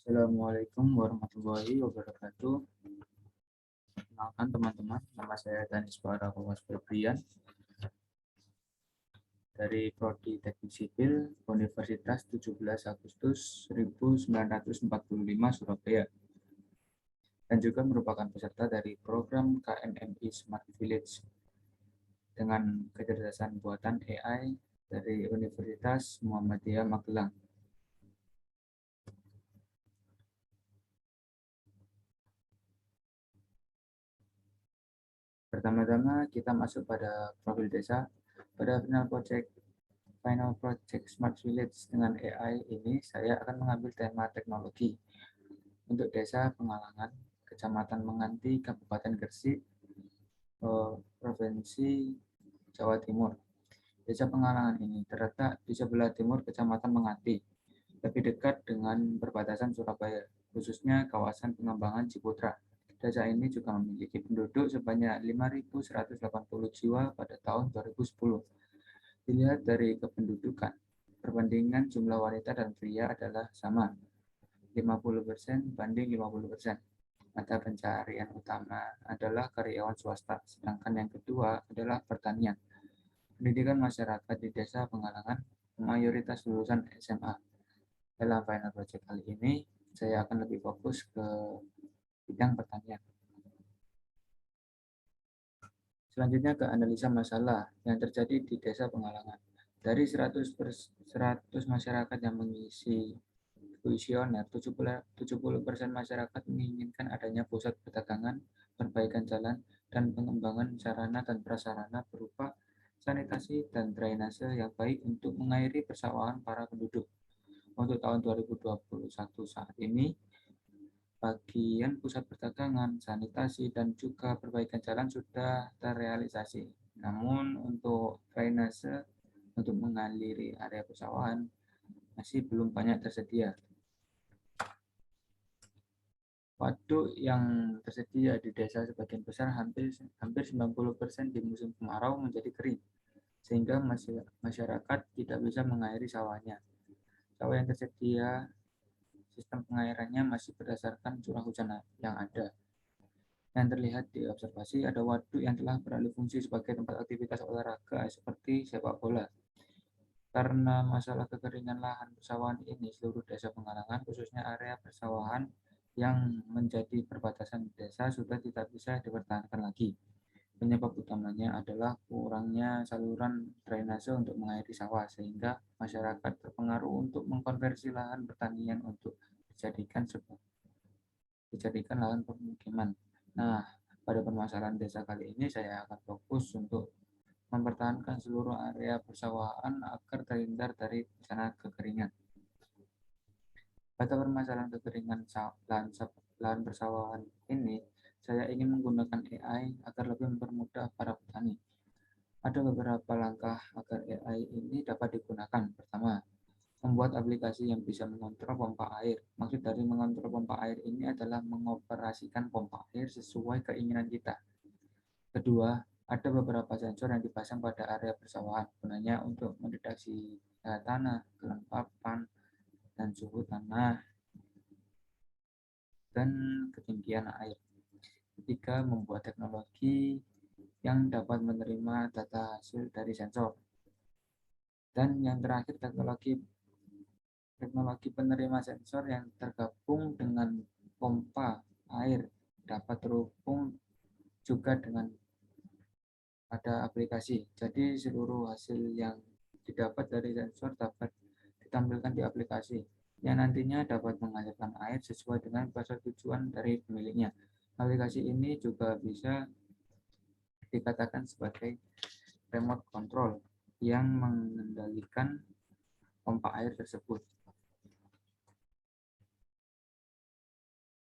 Assalamualaikum warahmatullahi wabarakatuh. Kenalkan teman-teman, nama saya Danis Parawas Febrian dari Prodi Teknik Sipil Universitas 17 Agustus 1945 Surabaya, dan juga merupakan peserta dari program KMMI Smart Village dengan kecerdasan buatan AI dari Universitas Muhammadiyah Magelang. Pertama-tama kita masuk pada profil desa. Pada Final Project Smart Village dengan AI ini, saya akan mengambil tema teknologi untuk Desa Pengalangan, Kecamatan Menganti, Kabupaten Gresik, Provinsi Jawa Timur. Desa Pengalangan ini terletak di sebelah timur Kecamatan Menganti, lebih dekat dengan perbatasan Surabaya, khususnya kawasan pengembangan Ciputra. Desa ini juga memiliki penduduk sebanyak 5.180 jiwa pada tahun 2010. Dilihat dari kependudukan, perbandingan jumlah wanita dan pria adalah sama, 50% banding 50%. Mata pencaharian utama adalah karyawan swasta, sedangkan yang kedua adalah pertanian. Pendidikan masyarakat di Desa Pengalangan mayoritas lulusan SMA. Dalam final project kali ini, saya akan lebih fokus ke bidang pertanian. Selanjutnya ke analisa masalah yang terjadi di Desa Pengalangan. Dari 100 masyarakat yang mengisi kuesioner, 70% masyarakat menginginkan adanya pusat perdagangan, perbaikan jalan, dan pengembangan sarana dan prasarana berupa sanitasi dan drainase yang baik untuk mengairi persawahan para penduduk. Untuk tahun 2021 saat ini, bagian pusat perdagangan, sanitasi, dan juga perbaikan jalan sudah terrealisasi. Namun untuk drainase untuk mengaliri area persawahan masih belum banyak tersedia. Waduk yang tersedia di desa sebagian besar hampir 90% di musim kemarau menjadi kering, sehingga masyarakat tidak bisa mengairi sawahnya. Sawah yang tersedia, sistem pengairannya masih berdasarkan curah hujan yang ada. Yang terlihat di observasi, ada waduk yang telah beralih fungsi sebagai tempat aktivitas olahraga seperti sepak bola. Karena masalah kekeringan lahan persawahan ini, seluruh Desa Pengalangan, khususnya area persawahan yang menjadi perbatasan desa, sudah tidak bisa dipertahankan lagi. Penyebab utamanya adalah kurangnya saluran drainase untuk mengairi sawah, sehingga masyarakat terpengaruh untuk mengkonversi lahan pertanian untuk dijadikan lahan permukiman. Nah, pada permasalahan desa kali ini saya akan fokus untuk mempertahankan seluruh area persawahan agar terhindar dari bencana kekeringan. Pada permasalahan kekeringan lahan persawahan ini, saya ingin menggunakan AI agar lebih mempermudah para petani. Ada beberapa langkah agar AI ini dapat digunakan. Pertama, membuat aplikasi yang bisa mengontrol pompa air. Maksud dari mengontrol pompa air ini adalah mengoperasikan pompa air sesuai keinginan kita. Kedua, ada beberapa sensor yang dipasang pada area persawahan, gunanya untuk mendeteksi tanah, kelembapan, dan suhu tanah, dan ketinggian air. Ketiga, membuat teknologi yang dapat menerima data hasil dari sensor. Dan yang terakhir, teknologi penerima sensor yang tergabung dengan pompa air dapat terhubung juga dengan pada aplikasi. Jadi seluruh hasil yang didapat dari sensor dapat ditampilkan di aplikasi yang nantinya dapat menghasilkan air sesuai dengan persetujuan dari pemiliknya. Aplikasi ini juga bisa dikatakan sebagai remote control yang mengendalikan pompa air tersebut.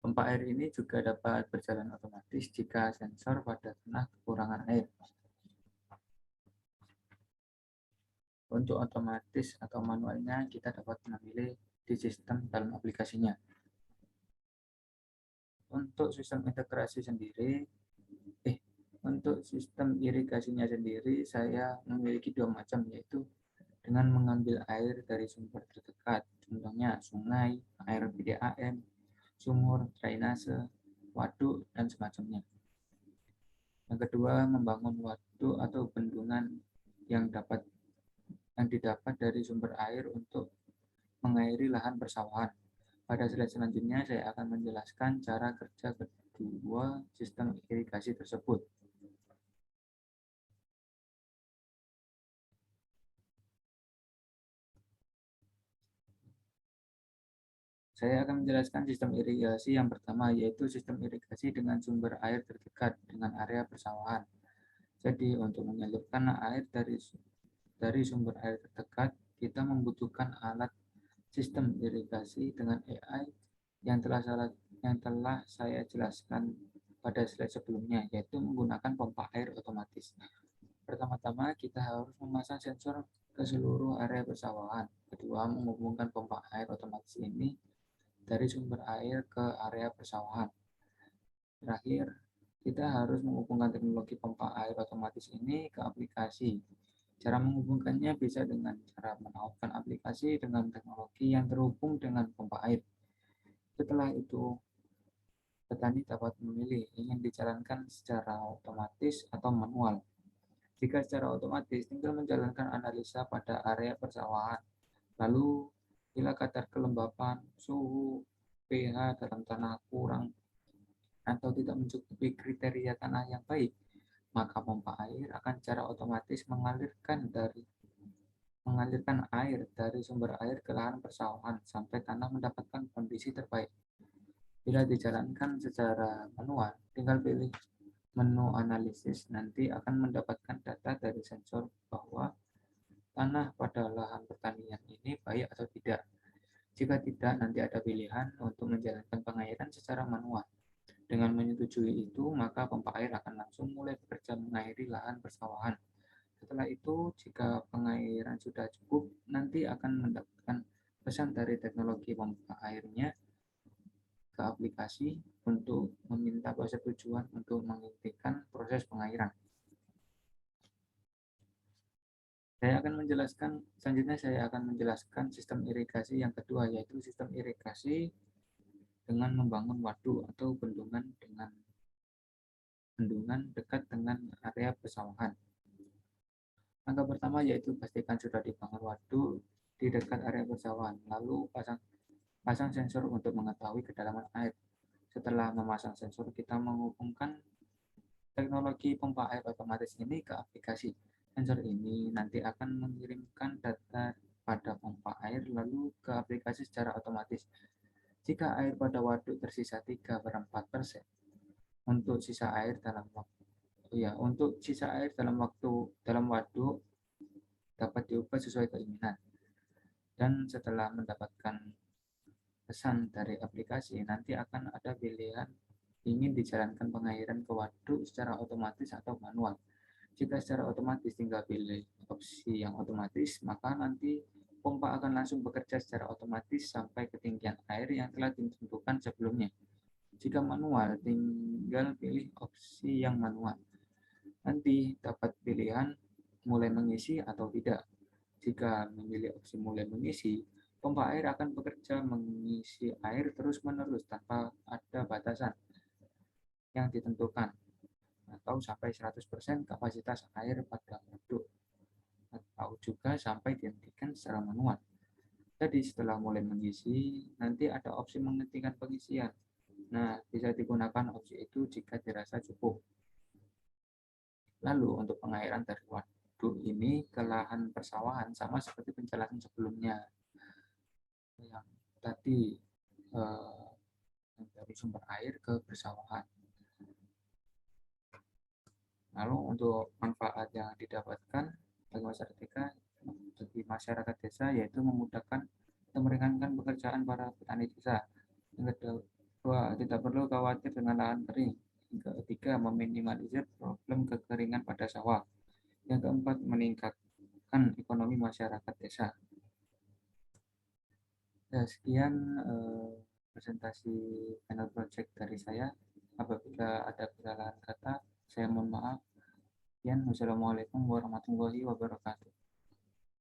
Pompa air ini juga dapat berjalan otomatis jika sensor pada tanah kekurangan air. Untuk otomatis atau manualnya, kita dapat memilih di sistem dalam aplikasinya. Untuk sistem integrasi sendiri, untuk sistem irigasinya sendiri, saya memiliki dua macam, yaitu dengan mengambil air dari sumber terdekat, contohnya sungai, air PDAM, sumur, drainase, waduk, dan semacamnya. Yang kedua, membangun waduk atau bendungan yang didapat dari sumber air untuk mengairi lahan persawahan. Pada slide selanjutnya, saya akan menjelaskan cara kerja kedua sistem irigasi tersebut. Saya akan menjelaskan sistem irigasi yang pertama, yaitu sistem irigasi dengan sumber air terdekat dengan area persawahan. Jadi, untuk menyalurkan air dari sumber air terdekat, kita membutuhkan alat sistem irigasi dengan AI yang telah saya jelaskan pada slide sebelumnya, yaitu menggunakan pompa air otomatis. Pertama-tama, kita harus memasang sensor ke seluruh area persawahan. Kedua, menghubungkan pompa air otomatis ini dari sumber air ke area persawahan. Terakhir, kita harus menghubungkan teknologi pompa air otomatis ini ke aplikasi. Cara menghubungkannya bisa dengan cara menautkan aplikasi dengan teknologi yang terhubung dengan pompa air. Setelah itu, petani dapat memilih ingin dijalankan secara otomatis atau manual. Jika secara otomatis, tinggal menjalankan analisa pada area persawahan. Lalu, bila kadar kelembapan, suhu, pH dalam tanah kurang atau tidak mencukupi kriteria tanah yang baik, maka pompa air akan secara otomatis mengalirkan air dari sumber air ke lahan persawahan sampai tanah mendapatkan kondisi terbaik. Bila dijalankan secara manual, tinggal pilih menu analisis, nanti akan mendapatkan data dari sensor bahwa tanah pada lahan pertanian ini baik atau tidak. Jika tidak, nanti ada pilihan untuk menjalankan pengairan secara manual. Dengan menyetujui itu, maka pompa air akan langsung mulai bekerja mengairi lahan persawahan. Setelah itu, jika pengairan sudah cukup, nanti akan mendapatkan pesan dari teknologi pompa airnya ke aplikasi untuk meminta persetujuan untuk menghentikan proses pengairan. Selanjutnya saya akan menjelaskan sistem irigasi yang kedua, yaitu sistem irigasi dengan membangun waduk atau bendungan dekat dengan area persawahan. Langkah pertama yaitu pastikan sudah dibangun waduk di dekat area persawahan, lalu pasang sensor untuk mengetahui kedalaman air. Setelah memasang sensor, kita menghubungkan teknologi pompa air otomatis ini ke aplikasi. Sensor ini nanti akan mengirimkan data pada pompa air lalu ke aplikasi secara otomatis. Jika air pada waduk tersisa 3/4%, untuk sisa air dalam waduk dapat diubah sesuai keinginan. Dan setelah mendapatkan pesan dari aplikasi, nanti akan ada pilihan ingin dijalankan pengairan ke waduk secara otomatis atau manual. Jika secara otomatis, tinggal pilih opsi yang otomatis, maka nanti pompa akan langsung bekerja secara otomatis sampai ketinggian air yang telah ditentukan sebelumnya. Jika manual, tinggal pilih opsi yang manual. Nanti dapat pilihan mulai mengisi atau tidak. Jika memilih opsi mulai mengisi, pompa air akan bekerja mengisi air terus-menerus tanpa ada batasan yang ditentukan, atau sampai 100% kapasitas air pada waduk, atau juga sampai dihentikan secara manual. Jadi setelah mulai mengisi, nanti ada opsi menghentikan pengisian. Nah, bisa digunakan opsi itu jika dirasa cukup. Lalu untuk pengairan dari waduk ini ke lahan persawahan sama seperti penjelasan sebelumnya. Yang tadi dari sumber air ke persawahan. Lalu untuk manfaat yang didapatkan bagi masyarakat desa yaitu memudahkan dan meringankan pekerjaan para petani desa. Yang kedua, tidak perlu khawatir dengan lahan kering. Yang ketiga, meminimalisir problem kekeringan pada sawah. Yang keempat, meningkatkan ekonomi masyarakat desa. Ya, sekian presentasi panel project dari saya. Apabila ada kesalahan kata, saya mohon maaf. Wassalamualaikum warahmatullahi wabarakatuh.